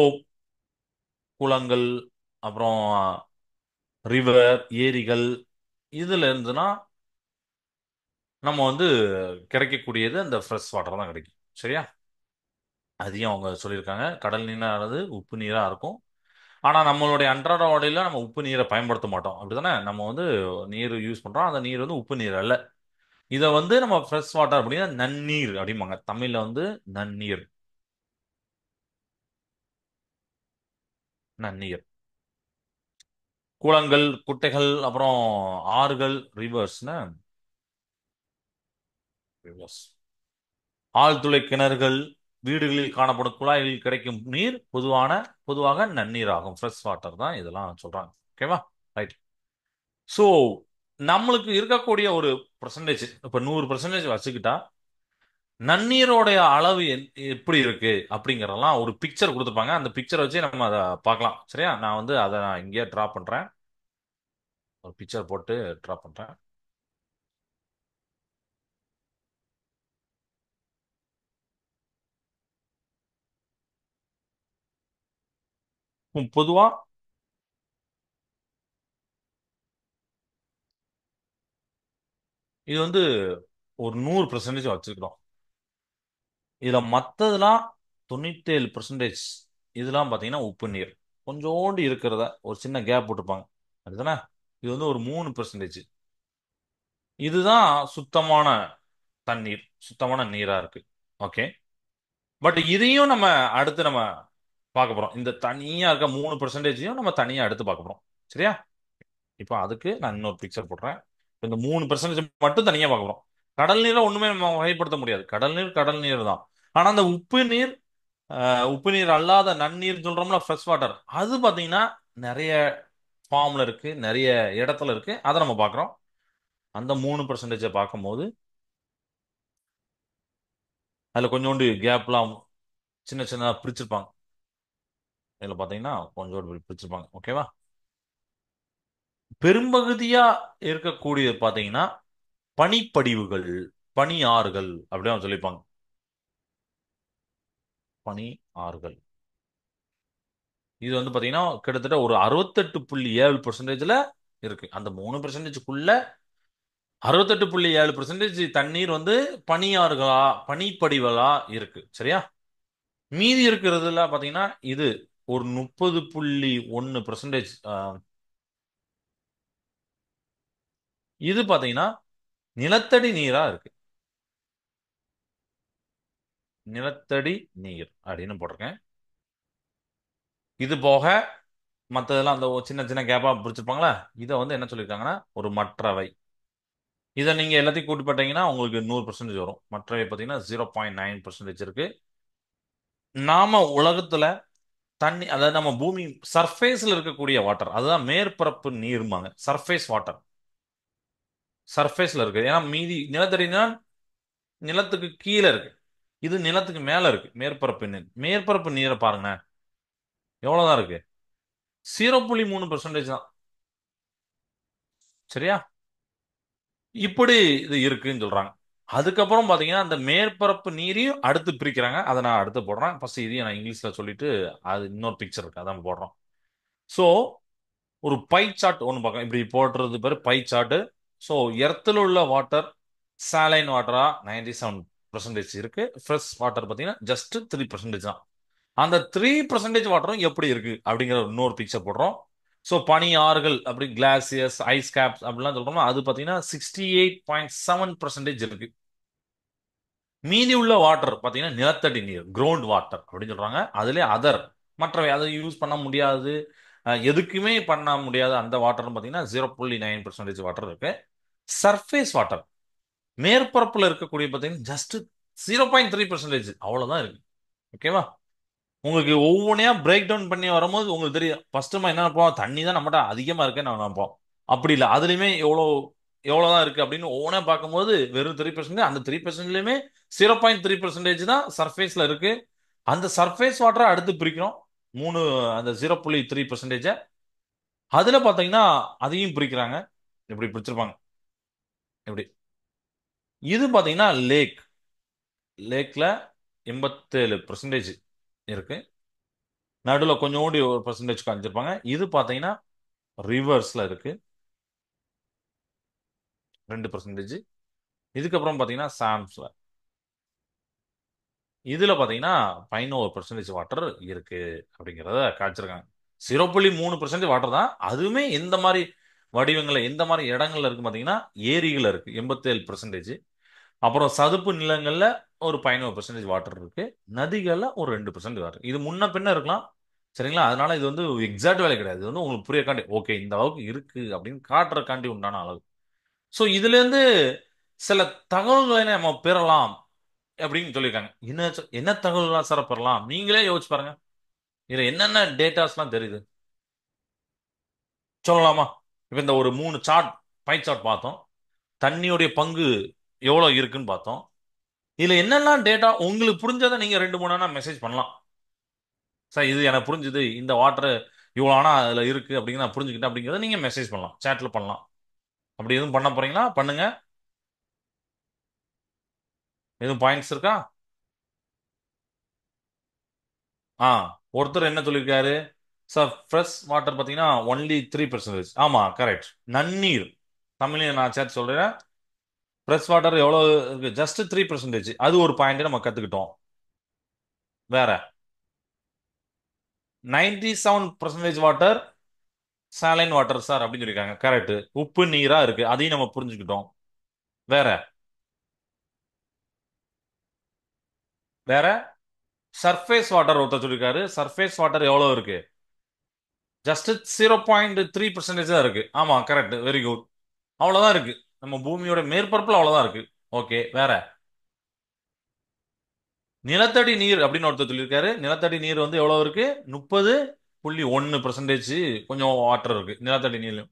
குளங்கள், அப்புறம் ரிவர், ஏரிகள், இதுல இருந்துனா நம்ம வந்து கிடைக்கக்கூடியது அந்த ஃப்ரெஷ் வாட்டர் தான் கிடைக்கும். சரியா? அதையும் அவங்க சொல்லியிருக்காங்க. கடல் நீரானது உப்பு நீரா இருக்கும். ஆனா நம்மளுடைய அன்றாட வாழ்க்கையில நம்ம உப்பு நீரை பயன்படுத்த மாட்டோம். அப்படிதானே? நம்ம வந்து நீர் யூஸ் பண்றோம். அந்த நீர் வந்து உப்பு நீர் அல்ல. இதை வந்து நம்ம ஃப்ரெஷ் வாட்டர் அப்படின்னா நன்னீர் அப்படிம்பாங்க. தமிழ்ல வந்து நன்னீர். நன்னீர். குளங்கள், குட்டைகள், அப்புறம் ஆறுகள், ரிவர்ஸ்னா ரிவர்ஸ். ஆழ்துளை கிணறுகள், வீடுகளில் காணப்படும் குழாய்களில் கிடைக்கும் நீர் பொதுவாக நன்னீர் ஆகும். ஃப்ரெஷ் வாட்டர் தான் இதெல்லாம் சொல்றாங்க. ஓகேவா? ரைட். ஸோ நம்மளுக்கு இருக்கக்கூடிய ஒரு பர்சன்டேஜ் இப்ப 100% வச்சுக்கிட்டா நன்னீரோடைய அளவு எப்படி இருக்கு அப்படிங்கறதெல்லாம் ஒரு பிக்சர் கொடுத்துருப்பாங்க. அந்த பிக்சர் வச்சு நம்ம அதை பார்க்கலாம். சரியா? நான் வந்து அதை நான் இங்கேயே டிரா பண்றேன். ஒரு பிக்சர் போட்டு டிரா பண்றேன். பொதுவா இது வந்து ஒரு 100% வச்சுக்கிறோம். இதுல மத்ததெல்லாம் 97% இதெல்லாம் பாத்தீங்கன்னா உப்பு நீர். கொஞ்சோண்டு இருக்கிறத ஒரு சின்ன கேப் போட்டுப்பாங்க. அதுதானே? இது வந்து ஒரு 3%. இதுதான் சுத்தமான தண்ணீர் சுத்தமான நீரா இருக்கு. ஓகே. பட் இதையும் நம்ம அடுத்து நம்ம பார்க்க போறோம். இந்த தனியா இருக்க 3%யும் நம்ம தனியா எடுத்து பார்க்க போறோம். சரியா? இப்போ அதுக்கு நான் இன்னொரு பிக்சர் போடுறேன். இந்த 3% மட்டும் தனியா பார்க்க போறோம். கடல் நீரை ஒண்ணுமே நம்ம வகைப்படுத்த முடியாது. கடல் நீர் கடல் நீர் தான். ஆனா அந்த உப்பு நீர், உப்பு நீர் அல்லாத நன்னீர் சொல்றோம்ல, ஃப்ரெஷ் வாட்டர், அது பாத்தீங்கன்னா நிறைய ஃபார்ம்ல இருக்கு, நிறைய இடத்துல இருக்கு. அதை நம்ம பார்க்குறோம். அந்த 3% பார்க்கும்போது அதுல கொஞ்சோண்டு கேப்லாம் சின்ன சின்னதா பிரிச்சிருப்பாங்க. இதுல பாத்தீங்கன்னா கொஞ்சோண்டு பிரிச்சிருப்பாங்க. ஓகேவா? பெரும்பகுதியா இருக்கக்கூடியது பாத்தீங்கன்னா பனிப்படிவுகள், பனி ஆறுகள் அப்படியே சொல்லிப்பாங்க. பனி ஆறுகள். இது வந்து பாத்தீங்கன்னா கிட்டத்தட்ட ஒரு 68.7%ல இருக்கு. அந்த 3%க்குள்ள 68.7% தண்ணீர் வந்து பனியாறுகளா, பனிப்படிவுகளா இருக்கு. சரியா? மீதி இருக்கிறதுல பாத்தீங்கன்னா இது ஒரு 30.1%. இது பாத்தீங்கன்னா நிலத்தடி நீரா இருக்கு. நிலத்தடி நீர் அப்படின்னு போட்டிருக்கேன். இது போக மத்ததெல்லாம் அந்த சின்ன சின்ன கேப்பா பிடிச்சிருப்பாங்களா, இதை வந்து என்ன சொல்லியிருக்காங்கன்னா ஒரு மற்றவை. இதை நீங்க எல்லாத்தையும் கூட்டி போட்டீங்கன்னா உங்களுக்கு 100% வரும். மற்றவை பார்த்தீங்கன்னா 0.9% இருக்கு. நாம உலகத்துல தண்ணி, அதாவது நம்ம பூமி சர்ஃபேஸ்ல இருக்கக்கூடிய வாட்டர், அதுதான் மேற்பரப்பு நீர்மாங்க. சர்ஃபேஸ் வாட்டர் சர்ஃபேஸ்ல இருக்கு. ஏன்னா மீதி நிலத்தடினா நிலத்துக்கு கீழே இருக்கு. இது நிலத்துக்கு மேல இருக்கு. மேற்பரப்பு நீர், மேற்பரப்பு நீரை பாருங்க எவ்வளவுதான் இருக்கு. 0.3% தான். சரியா? இப்படி இது இருக்குன்னு சொல்றாங்க. அதுக்கப்புறம் பாத்தீங்கன்னா அந்த மேற்பரப்பு நீரையும் அடுத்து பிரிக்கிறாங்க. அதை நான் அடுத்து போடுறேன். ஃபர்ஸ்ட் இதையும் நான் இங்கிலீஷ்ல சொல்லிட்டு அது இன்னொரு பிக்சர் இருக்கு அதான் போடுறோம். ஸோ ஒரு பை சார்ட் ஒன்று பார்க்கலாம். இப்படி போடுறது பேர் பை சார்ட். ஸோ எர்த்தில் உள்ள வாட்டர் சாலைன் வாட்டரா 97% இருக்கு. ஃப்ரெஷ் வாட்டர் பார்த்தீங்கன்னா ஜஸ்ட் 3% தான். அந்த 3% வாட்டரும் எப்படி இருக்கு அப்படிங்கிற இன்னொரு பிக்சர் போடுறோம். ஸோ பனி ஆறுகள் அப்படி கிளாசியஸ் ஐஸ் கேப்ஸ் அப்படிலாம் சொல்றோம்னா அது பார்த்தீங்கன்னா 68.7% இருக்கு. மீதி உள்ள வாட்டர் பார்த்தீங்கன்னா நிலத்தடி நீர் கிரவுண்ட் வாட்டர் அப்படின்னு சொல்றாங்க. அதுல அதர் மற்றவை அதை யூஸ் பண்ண முடியாது, எதுக்குமே பண்ண முடியாது அந்த வாட்டர்னு பார்த்தீங்கன்னா 0.9% வாட்டர் இருக்கு. சர்ஃபேஸ் வாட்டர் மேற்பரப்புல இருக்கக்கூடிய பார்த்தீங்கன்னா ஜஸ்ட் 0.3% அவ்வளவுதான் இருக்கு. ஓகேவா? உங்களுக்கு ஒவ்வொன்றையா பிரேக் டவுன் பண்ணி வரும்போது உங்களுக்கு தெரியும். ஃபர்ஸ்ட் நம்ம என்ன நினைப்போம், தண்ணி தான் நம்மகிட்ட அதிகமா இருக்குன்னு நம்ம நினைப்போம். அப்படி இல்லை. அதுலயுமே எவ்வளவுதான் இருக்கு அப்படின்னு ஒவ்வொன்றா பார்க்கும்போது வெறும் 3%. அந்த 3%லயுமே 0.3% தான் சர்ஃபேஸ்ல இருக்கு. அந்த சர்ஃபேஸ் வாட்டரை அடுத்து பிரிக்கிறோம். மூணு, அந்த 0.3%. அதுல பாத்தீங்கன்னா அதையும் பிரிக்கிறாங்க. இப்படி பிரிச்சிருப்பாங்க. இப்படி இது பாத்தீங்கன்னா லேக். லேக்ல 87% இருக்கு. நடுவுல கொஞ்சோண்டு ஒரு பர்சன்டேஜ் காமிச்சிருப்பாங்க. இது பாத்தீங்கன்னா ரிவர்ஸ்ல இருக்கு 2%. இதுக்கப்புறம் பாத்தீங்கன்னா சாம்ஸ்ல, இதுல பாத்தீங்கன்னா 11% வாட்டர் இருக்கு அப்படிங்கிறத காய்ச்சிருக்காங்க. 0.3% வாட்டர் தான். அதுவுமே எந்த மாதிரி வடிவங்கள்ல எந்த மாதிரி இடங்கள்ல இருக்கு பாத்தீங்கன்னா ஏரிகள் இருக்கு 87%. அப்புறம் சதுப்பு நிலங்கள்ல ஒரு 11% வாட்டர் இருக்கு. நதிகள்ல ஒரு 2% வாட்டர். இது முன்ன பின்ன இருக்கலாம். சரிங்களா? அதனால இது வந்து எக்ஸாக்ட் வேலை கிடையாது. இது வந்து உங்களுக்கு புரியக்காண்டி ஓகே இந்த அளவுக்கு இருக்கு அப்படின்னு காட்டுறக்காண்டி உண்டான அளவு. ஸோ இதுல இருந்து சில தகவல்களை நம்ம பெறலாம் அப்படின்னு சொல்லியிருக்காங்க. என்ன என்ன தகவல்களா சார் பெறலாம்? நீங்களே யோசிச்சு பாருங்க. இதுல என்னென்ன டேட்டாஸ்லாம் தெரியுது சொல்லலாமா? இப்ப இந்த ஒரு 3 சார்ட், பை சார்ட் பார்த்தோம். தண்ணியுடைய பங்கு எவ்வளவு இருக்குன்னு பார்த்தோம். இதுல என்னெல்லாம் டேட்டா உங்களுக்கு புரிஞ்சதை நீங்க 2 3 மெசேஜ் பண்ணலாம். சார் இது எனக்கு புரிஞ்சுது, இந்த வாட்டர் இவ்வளோ ஆனா அதுல இருக்கு அப்படிங்கிற நான் புரிஞ்சுக்கிட்டேன் அப்படிங்கிறத நீங்க மெசேஜ் பண்ணலாம், சேட்ல பண்ணலாம். அப்படி எதுவும் பண்ண போறீங்களா? பண்ணுங்க. எதுவும் பாயிண்ட்ஸ் இருக்கா? ஆ, ஒருத்தர் என்ன சொல்லியிருக்காரு சார், ஃப்ரெஷ் வாட்டர் பார்த்தீங்கன்னா ஒன்லி 3%. ஆமா, கரெக்ட். நன்னீர் தமிழ்ல நான் சேர்த்து சொல்றேன். ஃப்ரெஷ் வாட்டர் எவ்வளோ இருக்கு? ஜஸ்ட் 3%. அது ஒரு பாயிண்ட் நம்ம கத்துக்கிட்டோம். வேற 97% வாட்டர் சாலைன் வாட்டர் சார் அப்படின்னு சொல்லியிருக்காங்க. கரெக்ட். உப்பு நீரா இருக்கு, அதையும் நம்ம புரிஞ்சுக்கிட்டோம். வேற வேற சர்ஃபேஸ் வாட்டர் ஒருத்தர் சொல்லியிருக்காரு. சர்ஃபேஸ் வாட்டர் எவ்வளவு இருக்கு? ஜஸ்ட் 0.3% தான் இருக்கு. ஆமா, கரெக்ட், வெரி குட். அவ்வளவுதான் இருக்கு. நம்ம பூமியோட மேற்பரப்புல அவ்வளவுதான் இருக்கு. ஓகே, வேற நிலத்தடி நீர் அப்படின்னு ஒருத்தர் சொல்லியிருக்காரு. நிலத்தடி நீர் வந்து எவ்வளவு இருக்கு? 30.1%. கொஞ்சம் வாட்டர் இருக்கு நிலத்தடி நீர்.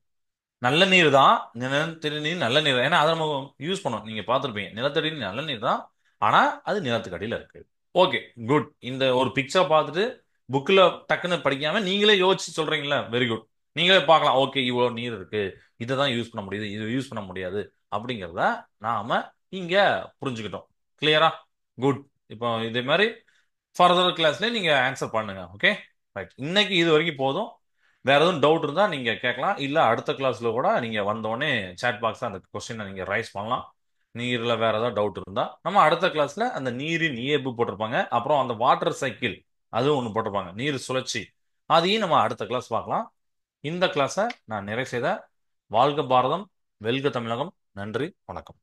நல்ல நீர் தான். நிலத்தடி நீர் நல்ல நீர் தான். ஏன்னா அதை நம்ம யூஸ் பண்ணோம். நீங்க பார்த்திருப்பீங்க, நிலத்தடி நீர் நல்ல நீர் தான். ஆனா அது நிலத்துக்கு அடியில இருக்கு. Okay, good. இந்த ஒரு பிக்சர் பார்த்துட்டு புக்ல டக்குன்னு படிக்காம நீங்களே யோசிச்சு சொல்றீங்களா? Very good. நீங்களே பார்க்கலாம். ஓகே, இவ்வளவு நீர் இருக்கு, இதை தான் யூஸ் பண்ண முடியுது, இது யூஸ் பண்ண முடியாது அப்படிங்கிறத நாம இங்க புரிஞ்சுக்கிட்டோம். கிளியரா? குட். இப்போ இதே மாதிரி ஃபர்தர் கிளாஸ்ல நீங்க ஆன்சர் பண்ணுங்க. Okay, right. இன்னைக்கு இது வரைக்கும் போதும். வேற எதுவும் டவுட் இருந்தா நீங்க கேட்கலாம். இல்ல அடுத்த கிளாஸ்ல கூட நீங்க வந்தோடனே சாட் பாக்ஸ் அந்த கொஸ்டினை நீங்க ரைஸ் பண்ணலாம். நீர்ல வேற ஏதாவது டவுட் இருந்தா நம்ம அடுத்த கிளாஸ்ல அந்த நீரின் இயல்பு போட்டிருப்பாங்க, அப்புறம் அந்த வாட்டர் சைக்கிள் அதுவும் ஒன்று போட்டிருப்பாங்க, நீர் சுழற்சி. அதையும் நம்ம அடுத்த கிளாஸ் பார்க்கலாம். இந்த கிளாஸை நான் நிறைவு செய்த. வாழ்க பாரதம், வெல்க தமிழகம். நன்றி, வணக்கம்.